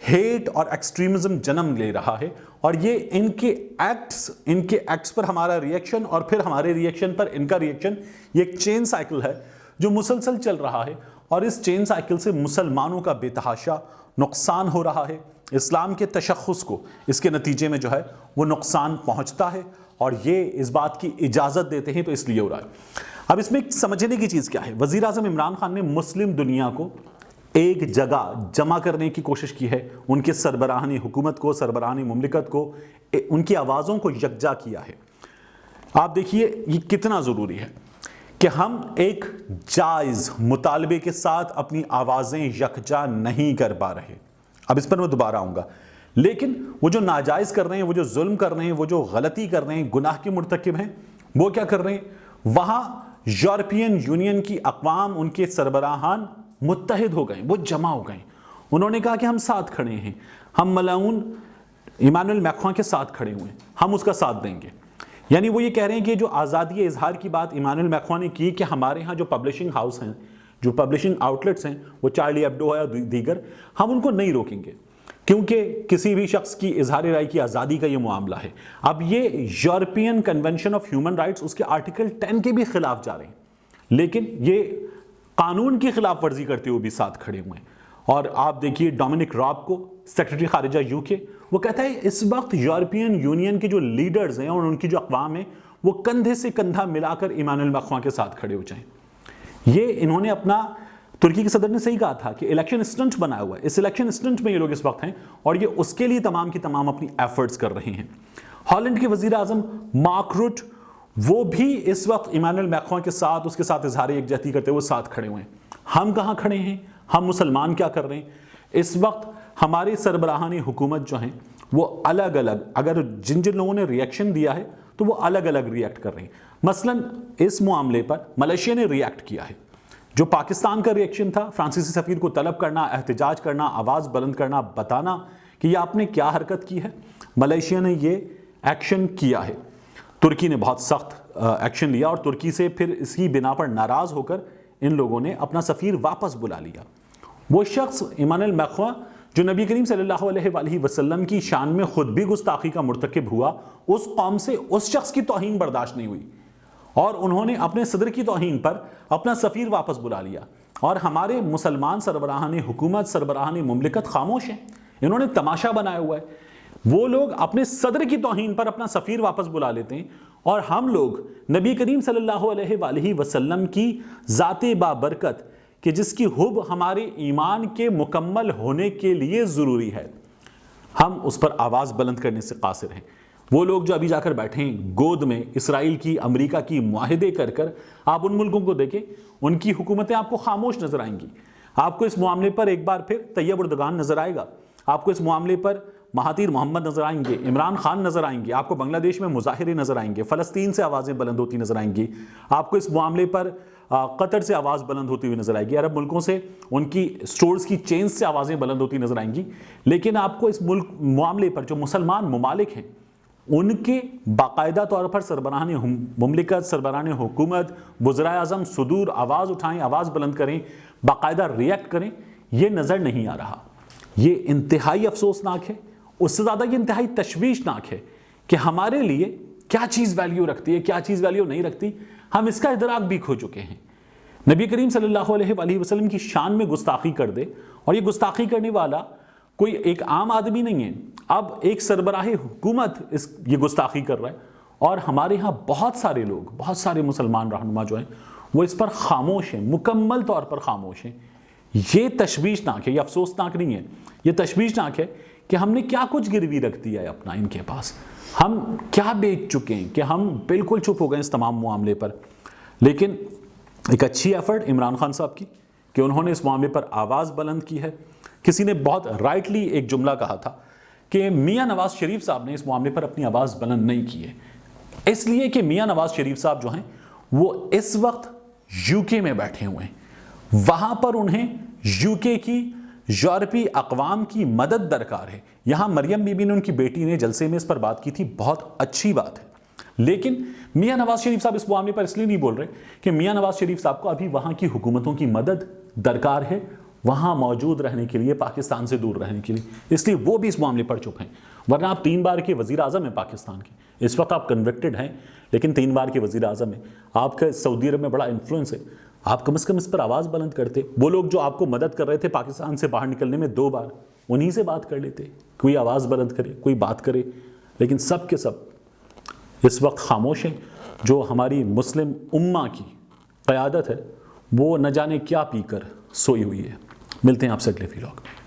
Heat اور extremism جنم لے رہا ہے، اور یہ ان کے ایکٹس پر ہمارا ریئیکشن اور پھر ہمارے ریئیکشن پر ان کا ریئیکشن، یہ ایک چین سائیکل ہے جو مسلسل چل رہا ہے، اور اس چین سائیکل سے مسلمانوں کا بے تحاشا نقصان ہو رہا ہے۔ اسلام کے تشخص کو اس کے نتیجے میں جو ہے وہ نقصان پہنچتا ہے، اور یہ اس بات کی اجازت دیتے ہیں تو اس لیے ہو رہا ہے۔ اب اس میں سمجھنے کی چیز کیا ہے؟ وزیر اعظم عمران خان نے مسلم دنیا کو ایک جگہ جمع کرنے کی کوشش کی ہے، ان کے سربراہان حکومت کو، سربراہان مملکت کو، ان کی آوازوں کو یکجا کیا ہے۔ آپ دیکھیے یہ کتنا ضروری ہے کہ ہم ایک جائز مطالبے کے ساتھ اپنی آوازیں یکجا نہیں کر پا رہے۔ اب اس پر میں دوبارہ آؤں گا، لیکن وہ جو ناجائز کر رہے ہیں، وہ جو ظلم کر رہے ہیں، وہ جو غلطی کر رہے ہیں، گناہ کے مرتکب ہیں، وہ کیا کر رہے ہیں؟ وہاں یورپین یونین کی اقوام، ان کے سربراہان متحد ہو گئے، وہ جمع ہو گئے۔ انہوں نے کہا کہ ہم ساتھ کھڑے ہیں، ہم ملعون ایمانوئل میکرون کے ساتھ کھڑے ہوئے ہیں، ہم اس کا ساتھ دیں گے۔ یعنی وہ یہ کہہ رہے ہیں کہ جو آزادی اظہار کی بات ایمانوئل میکرون نے کی کہ ہمارے ہاں جو پبلشنگ ہاؤس ہیں، جو پبلشنگ آؤٹلیٹس ہیں، وہ چارلی ایبڈو ہے یا دیگر، ہم ان کو نہیں روکیں گے، کیونکہ کسی بھی شخص کی اظہار رائے کی آزادی کا یہ معاملہ ہے۔ اب یہ European convention of human rights, اس کے آرٹیکل 10 کے بھی خلاف جا رہے ہیں، لیکن یہ قانون کی خلاف ورزی کرتے ہوئے بھی ساتھ کھڑے ہوئے ہیں۔ اور آپ دیکھیے ڈومینک راب کو، سیکرٹری خارجہ UK، وہ کہتا ہے اس وقت یورپین یونین کے جو لیڈرز ہیں اور ان کی جو اقوام ہیں، وہ کندھے سے کندھا ملا کر ایمانوئل میکرون کے ساتھ کھڑے ہو جائیں۔ یہ انہوں نے اپنا، ترکی کے صدر نے صحیح کہا تھا کہ الیکشن اسٹنٹ بنایا ہوا ہے، اس الیکشن اسٹنٹ میں یہ لوگ اس وقت ہیں، اور یہ اس کے لیے تمام کی تمام اپنی ایفرٹس کر رہے ہیں۔ ہالینڈ کے وزیر اعظم مارک روٹ، وہ بھی اس وقت ایمانوئل میکرون کے ساتھ، اس کے ساتھ اظہار یکجہتی کرتے ہوئے ساتھ کھڑے ہوئے ہیں۔ ہم کہاں کھڑے ہیں؟ ہم مسلمان کیا کر رہے ہیں؟ اس وقت ہمارے سربراہان حکومت جو ہیں وہ الگ الگ، اگر جن لوگوں نے ریئیکشن دیا ہے تو وہ الگ الگ ریئیکٹ کر رہے ہیں۔ مثلا اس معاملے پر ملیشیا نے ریئیکٹ کیا ہے۔ جو پاکستان کا ریئیکشن تھا، فرانسیسی سفیر کو طلب کرنا، احتجاج کرنا، آواز بلند کرنا، بتانا کہ یہ آپ نے کیا حرکت کی ہے، ملیشیا نے یہ ایکشن کیا ہے۔ ترکی نے بہت سخت ایکشن لیا، اور ترکی سے پھر اس کی بنا پر ناراض ہو کر ان لوگوں نے اپنا سفیر واپس بلا لیا۔ وہ شخص ایمانوئل میکرون جو نبی کریم صلی اللہ علیہ وآلہ وسلم کی شان میں خود بھی گستاخی کا مرتکب ہوا، اس قوم سے اس شخص کی توہین برداشت نہیں ہوئی، اور انہوں نے اپنے صدر کی توہین پر اپنا سفیر واپس بلا لیا۔ اور ہمارے مسلمان سربراہان حکومت، سربراہان مملکت خاموش ہیں، انہوں نے تماشا بنایا ہوا ہے۔ وہ لوگ اپنے صدر کی توہین پر اپنا سفیر واپس بلا لیتے ہیں، اور ہم لوگ نبی کریم صلی اللہ علیہ وآلہ وسلم کی ذات بابرکت، کہ جس کی حب ہمارے ایمان کے مکمل ہونے کے لیے ضروری ہے، ہم اس پر آواز بلند کرنے سے قاصر ہیں۔ وہ لوگ جو ابھی جا کر بیٹھے ہیں گود میں، اسرائیل کی، امریکہ کی معاہدے کر کر، آپ ان ملکوں کو دیکھیں، ان کی حکومتیں آپ کو خاموش نظر آئیں گی۔ آپ کو اس معاملے پر ایک بار پھر طیب اردگان نظر آئے گا، آپ کو اس معاملے پر مہاتیر محمد نظر آئیں گے، عمران خان نظر آئیں گے، آپ کو بنگلہ دیش میں مظاہرے نظر آئیں گے، فلسطین سے آوازیں بلند ہوتی نظر آئیں گی، آپ کو اس معاملے پر قطر سے آواز بلند ہوتی ہوئی نظر آئے گی، عرب ملکوں سے ان کی سٹورز کی چینز سے آوازیں بلند ہوتی نظر آئیں گی۔ لیکن آپ کو اس معاملے پر جو مسلمان ممالک ہیں، ان کے باقاعدہ طور پر سربراہان مملکت، سربراہان حکومت، وزرائے اعظم صدور آواز اٹھائیں، آواز بلند کریں، باقاعدہ ریئیکٹ کریں، یہ نظر نہیں آ رہا۔ یہ انتہائی افسوسناک ہے، اس سے زیادہ یہ انتہائی تشویشناک ہے کہ ہمارے لیے کیا چیز ویلیو رکھتی ہے، کیا چیز ویلیو نہیں رکھتی، ہم اس کا ادراک بھی کھو چکے ہیں۔ نبی کریم صلی اللہ علیہ وآلہ وسلم کی شان میں گستاخی کر دے، اور یہ گستاخی کرنے والا کوئی ایک عام آدمی نہیں ہے، اب ایک سربراہ حکومت یہ گستاخی کر رہا ہے، اور ہمارے ہاں بہت سارے لوگ، بہت سارے مسلمان رہنما جو ہیں وہ اس پر خاموش ہیں، مکمل طور پر خاموش ہیں۔ یہ تشویشناک ہے، یہ افسوسناک نہیں ہے، یہ تشویشناک ہے کہ ہم نے کیا کچھ گروی رکھ دیا ہے اپنا ان کے پاس، ہم کیا بیچ چکے ہیں کہ ہم بالکل چپ ہو گئے اس تمام معاملے پر۔ لیکن ایک اچھی ایفرٹ عمران خان صاحب کی کہ انہوں نے اس معاملے پر آواز بلند کی ہے۔ کسی نے بہت رائٹلی ایک جملہ کہا تھا کہ میاں نواز شریف صاحب نے اس معاملے پر اپنی آواز بلند نہیں کی ہے، اس لیے کہ میاں نواز شریف صاحب جو ہیں وہ اس وقت UK میں بیٹھے ہوئے ہیں، وہاں پر انہیں UK کی، یورپی اقوام کی مدد درکار ہے۔ یہاں مریم بی بی نے، ان کی بیٹی نے جلسے میں اس پر بات کی تھی، بہت اچھی بات ہے، لیکن میاں نواز شریف صاحب اس معاملے پر اس لیے نہیں بول رہے کہ میاں نواز شریف صاحب کو ابھی وہاں کی حکومتوں کی مدد درکار ہے، وہاں موجود رہنے کے لیے، پاکستان سے دور رہنے کے لیے، اس لیے وہ بھی اس معاملے پر چپ ہیں۔ ورنہ آپ 3 بار کے وزیر اعظم ہیں پاکستان کے، اس وقت آپ کنوکٹڈ ہیں لیکن 3 بار کے وزیر اعظم ہیں، آپ کا سعودی عرب میں بڑا انفلوئنس ہے، آپ کم از کم اس پر آواز بلند کرتے۔ وہ لوگ جو آپ کو مدد کر رہے تھے پاکستان سے باہر نکلنے میں 2 بار، انہی سے بات کر لیتے، کوئی آواز بلند کرے، کوئی بات کرے، لیکن سب کے سب اس وقت خاموش ہیں۔ جو ہماری مسلم امہ کی قیادت ہے وہ نہ جانے کیا پی کر سوئی ہوئی ہے۔ ملتے ہیں آپ سے اگلے ویلاگ میں۔